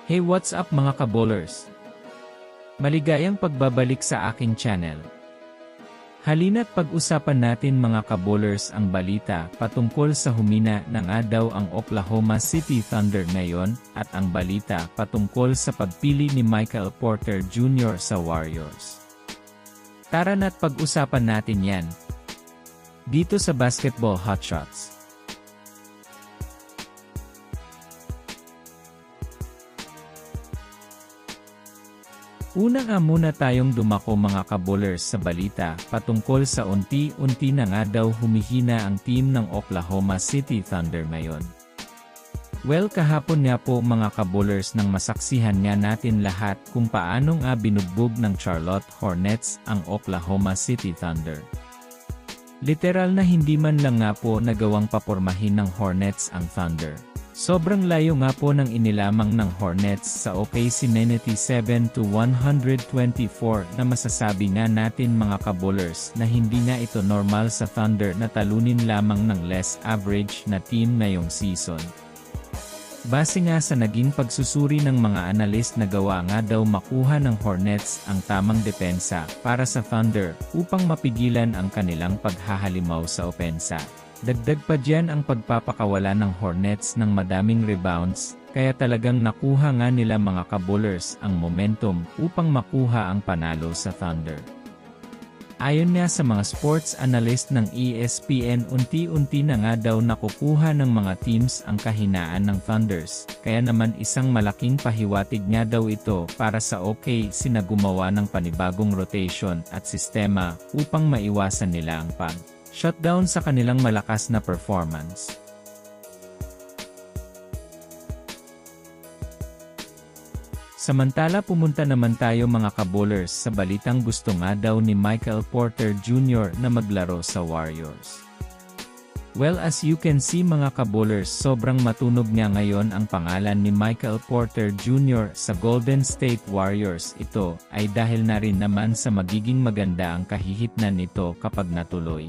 Hey, what's up mga kabowlers? Maligayang pagbabalik sa aking channel. Halina't pag-usapan natin mga kabowlers ang balita patungkol sa humina na nga daw ang Oklahoma City Thunder ngayon at ang balita patungkol sa pagpili ni Michael Porter Jr. sa Warriors. Tara na't pag-usapan natin yan. Dito sa Basketball Hotshots. Una nga muna tayong dumako mga kabowlers sa balita patungkol sa unti-unti na nga daw humihina ang team ng Oklahoma City Thunder ngayon. Well, kahapon nga po mga kabowlers nang masaksihan nga natin lahat kung paano nga binugbog ng Charlotte Hornets ang Oklahoma City Thunder. Literal na hindi man lang nga po nagawang papormahin ng Hornets ang Thunder. Sobrang layo nga po ng inilamang ng Hornets sa OKC 97-124 na masasabi nga natin mga kabowlers na hindi nga ito normal sa Thunder na talunin lamang ng less average na team ngayong season. Base nga sa naging pagsusuri ng mga analyst na gawa nga daw makuha ng Hornets ang tamang depensa para sa Thunder upang mapigilan ang kanilang paghahalimaw sa opensa. Dagdag pa dyan ang pagpapakawala ng Hornets ng madaming rebounds, kaya talagang nakuha nga nila mga kabowlers ang momentum upang makuha ang panalo sa Thunder. Ayon nga sa mga sports analyst ng ESPN, unti-unti na nga daw nakukuha ng mga teams ang kahinaan ng Thunders, kaya naman isang malaking pahiwatig nga daw ito para sa OKC na gumawa ng panibagong rotation at sistema upang maiwasan nila ang shutdown sa kanilang malakas na performance. Samantala pumunta naman tayo mga kabowlers sa balitang gusto nga daw ni Michael Porter Jr. na maglaro sa Warriors. Well, as you can see mga kabowlers, sobrang matunog nga ngayon ang pangalan ni Michael Porter Jr. sa Golden State Warriors. Ito ay dahil na rin naman sa magiging maganda ang kahihitnan nito kapag natuloy.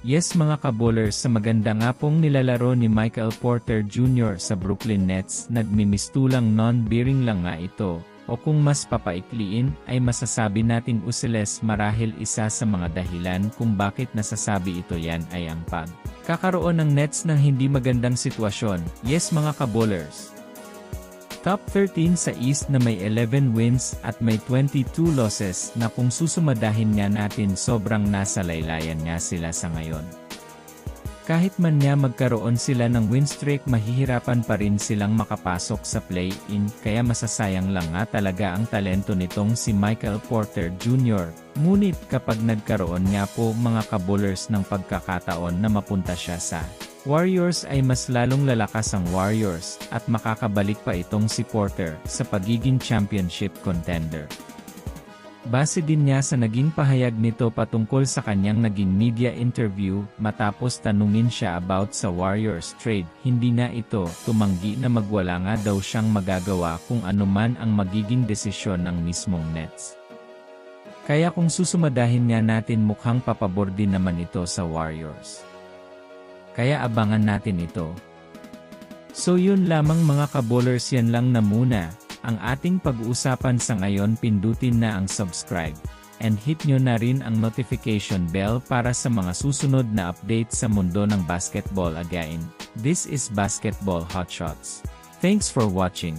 Yes mga kabowlers, sa maganda nga pong nilalaro ni Michael Porter Jr. sa Brooklyn Nets, nagmimistulang non-bearing lang nga ito, o kung mas papaikliin, ay masasabi nating useless. Marahil isa sa mga dahilan kung bakit nasasabi ito yan ay ang kakaroon ng Nets ng hindi magandang sitwasyon. Yes mga kabowlers. Top 13 sa East na may 11 wins at may 22 losses na kung susumadahin nga natin sobrang nasa laylayan nga sila sa ngayon. Kahit man nga magkaroon sila ng win streak, mahihirapan pa rin silang makapasok sa play-in, kaya masasayang lang nga talaga ang talento nitong si Michael Porter Jr. Ngunit kapag nagkaroon nga po mga kabowlers ng pagkakataon na mapunta siya sa Warriors, ay mas lalong lalakas ang Warriors at makakabalik pa itong si Porter sa pagiging championship contender. Base din niya sa naging pahayag nito patungkol sa kanyang naging media interview matapos tanungin siya about sa Warriors trade, hindi na ito tumanggi na magwala nga daw siyang magagawa kung anuman ang magiging desisyon ng mismong Nets. Kaya kung susumadahin nga natin, mukhang papabor din naman ito sa Warriors. Kaya abangan natin ito. So yun lamang mga kabowlers, yan lang na muna ang ating pag-uusapan sa ngayon. Pindutin na ang subscribe and hit nyo na rin ang notification bell para sa mga susunod na update sa mundo ng basketball. Again, this is Basketball Hotshots. Thanks for watching.